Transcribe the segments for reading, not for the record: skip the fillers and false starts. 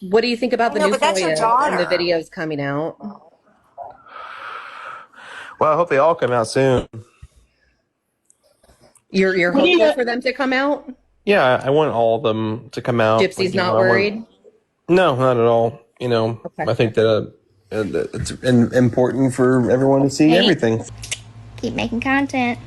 What do you think about I the know, new but that's your FOIA and the daughter. videos coming out? Well, I hope they all come out soon. You're What do hopeful you for them to come out? Yeah, I want all of them to come out. Gypsy's not worried? No, not at all. Okay. I think that it's important for everyone to see Hey, everything. keep making content.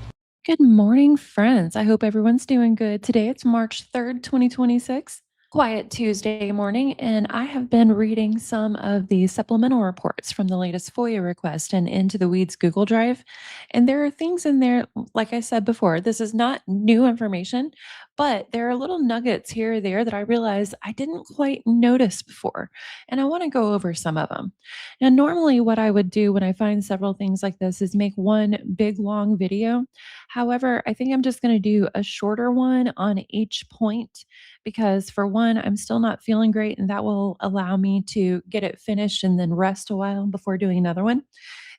Good morning, friends. I hope everyone's doing good. Today it's March 3rd, 2026. Quiet Tuesday morning, and I have been reading some of the supplemental reports from the latest FOIA request and Into the Weeds Google Drive. And there are things in there, like I said before, this is not new information, but there are little nuggets here or there that I realized I didn't quite notice before. And I want to go over some of them. Now, normally, what I would do when I find several things like this is make one big long video. However, I think I'm just going to do a shorter one on each point because, for one, I'm still not feeling great, and that will allow me to get it finished and then rest a while before doing another one.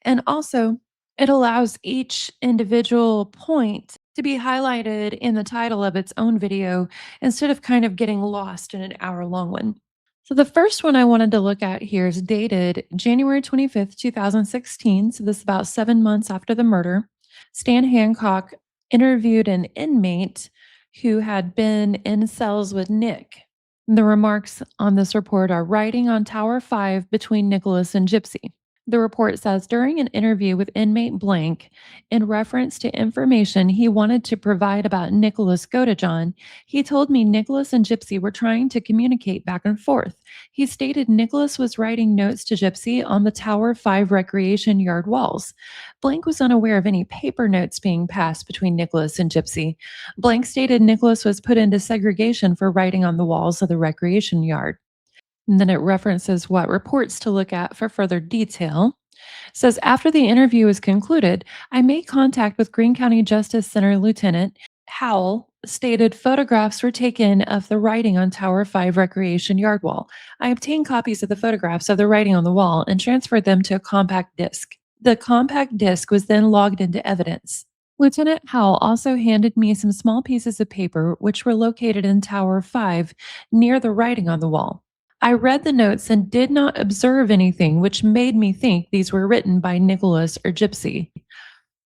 And also, it allows each individual point to be highlighted in the title of its own video instead of kind of getting lost in an hour-long one. So the first one I wanted to look at here is dated January 25th, 2016. So this is about 7 months after the murder. Stan Hancock interviewed an inmate who had been in cells with Nick. The remarks on this report are writing on Tower 5 between Nicholas and Gypsy. The report says during an interview with inmate blank, in reference to information he wanted to provide about Nicholas Godejohn, he told me Nicholas and Gypsy were trying to communicate back and forth. He stated Nicholas was writing notes to Gypsy on the Tower 5 recreation yard walls. Blank was unaware of any paper notes being passed between Nicholas and Gypsy. Blank stated Nicholas was put into segregation for writing on the walls of the recreation yard. And then it references what reports to look at for further detail. It says after the interview is concluded, I made contact with Greene County Justice Center Lieutenant Howell stated photographs were taken of the writing on Tower 5 recreation yard wall. I obtained copies of the photographs of the writing on the wall and transferred them to a compact disc. The compact disc was then logged into evidence. Lieutenant Howell also handed me some small pieces of paper which were located in Tower 5 near the writing on the wall. I read the notes and did not observe anything which made me think these were written by Nicholas or Gypsy.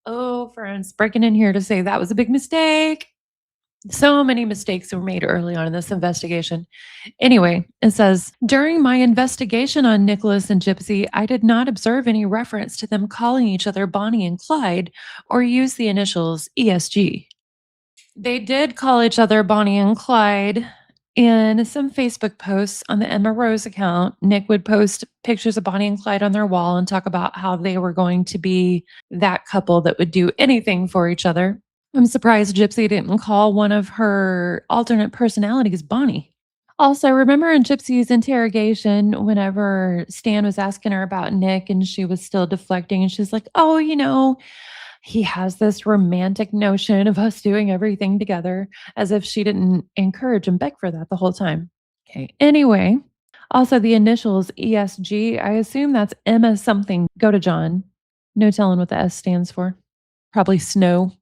Oh, friends, breaking in here to say that was a big mistake. So many mistakes were made early on in this investigation. Anyway, it says, during my investigation on Nicholas and Gypsy, I did not observe any reference to them calling each other Bonnie and Clyde or use the initials ESG. They did call each other Bonnie and Clyde in some Facebook posts on the Emma Rose account. Nick would post pictures of Bonnie and Clyde on their wall and talk about how they were going to be that couple that would do anything for each other. I'm surprised Gypsy didn't call one of her alternate personalities Bonnie. Also, remember in Gypsy's interrogation, whenever Stan was asking her about Nick and she was still deflecting, and she's like, oh, he has this romantic notion of us doing everything together, as if she didn't encourage and beg for that the whole time. Okay. Anyway, also the initials ESG, I assume that's Emma something. Go to John. No telling what the S stands for. Probably snow.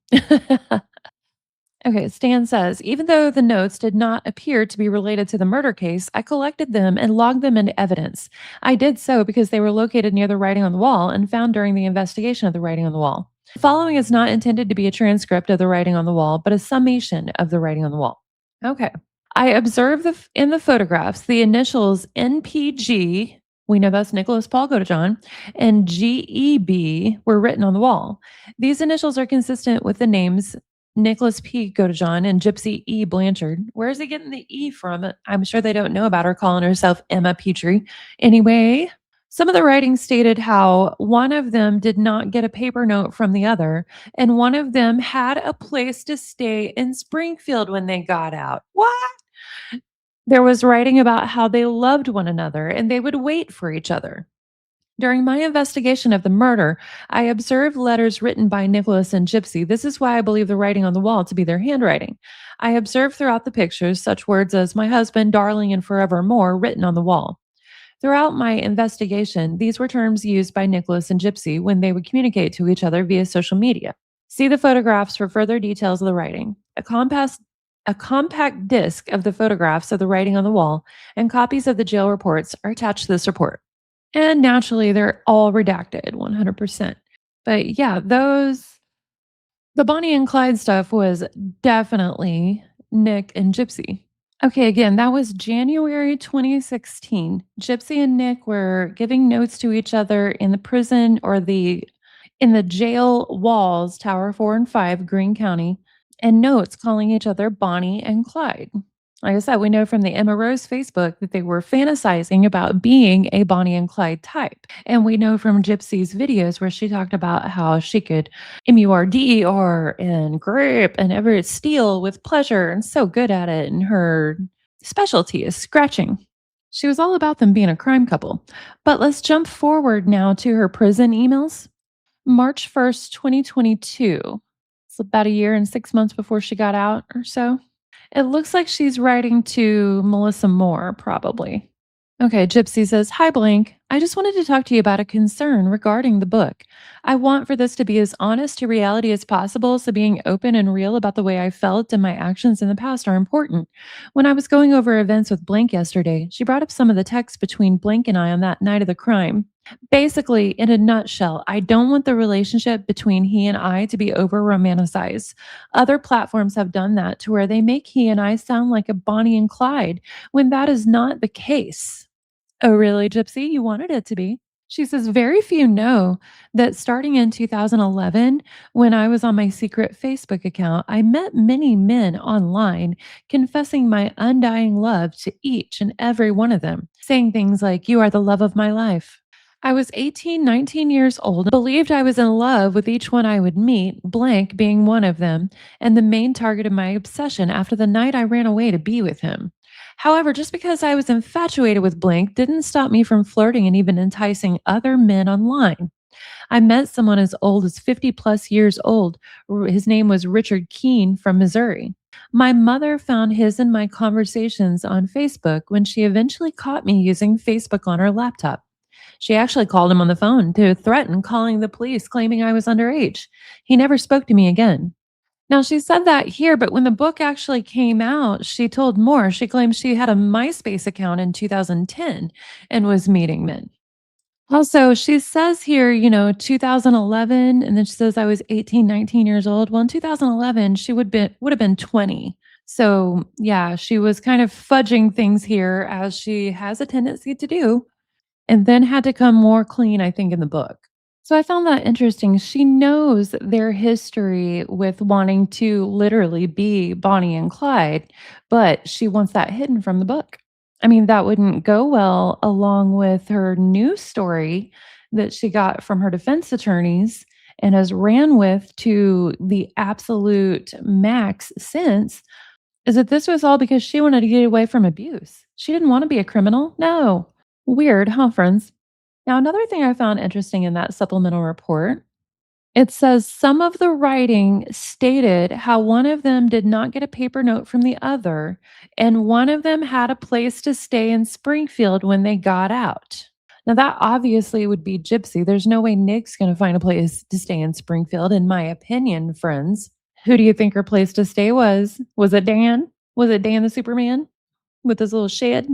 Okay, Stan says, even though the notes did not appear to be related to the murder case, I collected them and logged them into evidence. I did so because they were located near the writing on the wall and found during the investigation of the writing on the wall. The following is not intended to be a transcript of the writing on the wall, but a summation of the writing on the wall. Okay. I observed in the photographs the initials NPG, we know that's Nicholas Paul Godejohn, and GEB were written on the wall. These initials are consistent with the names Nicholas P. Godejohn and Gypsy E. Blanchard. Where is he getting the E from? I'm sure they don't know about her calling herself Emma Petrie. Anyway, some of the writing stated how one of them did not get a paper note from the other, and one of them had a place to stay in Springfield when they got out. What? There was writing about how they loved one another and they would wait for each other. During my investigation of the murder, I observed letters written by Nicholas and Gypsy. This is why I believe the writing on the wall to be their handwriting. I observed throughout the pictures such words as my husband, darling, and forevermore written on the wall. Throughout my investigation, these were terms used by Nicholas and Gypsy when they would communicate to each other via social media. See the photographs for further details of the writing. A compact disc of the photographs of the writing on the wall and copies of the jail reports are attached to this report. And naturally, they're all redacted 100%. But yeah, the Bonnie and Clyde stuff was definitely Nick and Gypsy. Okay, again, that was January 2016. Gypsy and Nick were giving notes to each other in the prison or in the jail walls, Tower 4 and 5, Greene County, and notes calling each other Bonnie and Clyde. Like I said, we know from the Emma Rose Facebook that they were fantasizing about being a Bonnie and Clyde type. And we know from Gypsy's videos where she talked about how she could MURDER and grip and ever steal with pleasure and so good at it. And her specialty is scratching. She was all about them being a crime couple. But let's jump forward now to her prison emails. March 1st, 2022. It's about a year and 6 months before she got out or so. It looks like she's writing to Melissa Moore, probably. Okay, Gypsy says, "Hi, Blank. I just wanted to talk to you about a concern regarding the book. I want for this to be as honest to reality as possible, so being open and real about the way I felt and my actions in the past are important. When I was going over events with Blank yesterday, she brought up some of the texts between Blank and I on that night of the crime. Basically, in a nutshell, I don't want the relationship between he and I to be over romanticized. Other platforms have done that to where they make he and I sound like a Bonnie and Clyde when that is not the case." Oh, really, Gypsy? You wanted it to be. She says, "Very few know that starting in 2011, when I was on my secret Facebook account, I met many men online confessing my undying love to each and every one of them, saying things like, 'You are the love of my life.' I was 18, 19 years old, and believed I was in love with each one I would meet, Blank being one of them, and the main target of my obsession after the night I ran away to be with him. However, just because I was infatuated with Blank didn't stop me from flirting and even enticing other men online. I met someone as old as 50 plus years old. His name was Richard Keene from Missouri. My mother found his and my conversations on Facebook when she eventually caught me using Facebook on her laptop. She actually called him on the phone to threaten calling the police, claiming I was underage. He never spoke to me again. Now, she said that here, but when the book actually came out, she told more. She claims she had a MySpace account in 2010 and was meeting men. Also, she says here, 2011, and then she says I was 18, 19 years old. Well, in 2011, she would have been 20. So, yeah, she was kind of fudging things here as she has a tendency to do, and then had to come more clean, I think, in the book. So I found that interesting. She knows their history with wanting to literally be Bonnie and Clyde, but she wants that hidden from the book. I mean, that wouldn't go well along with her new story that she got from her defense attorneys and has ran with to the absolute max since, is that this was all because she wanted to get away from abuse. She didn't want to be a criminal. No. Weird, huh, friends? Now, another thing I found interesting in that supplemental report, it says some of the writing stated how one of them did not get a paper note from the other, and one of them had a place to stay in Springfield when they got out. Now, that obviously would be Gypsy. There's no way Nick's going to find a place to stay in Springfield, in my opinion, friends. Who do you think her place to stay was? Was it Dan? Was it Dan the Superman with his little shed?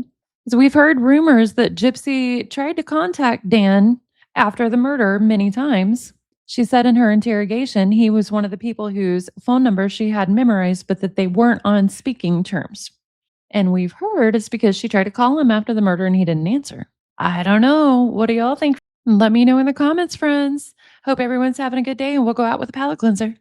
So we've heard rumors that Gypsy tried to contact Dan after the murder many times. She said in her interrogation he was one of the people whose phone number she had memorized, but that they weren't on speaking terms. And we've heard it's because she tried to call him after the murder and he didn't answer. I don't know. What do y'all think? Let me know in the comments, friends. Hope everyone's having a good day and we'll go out with a palate cleanser.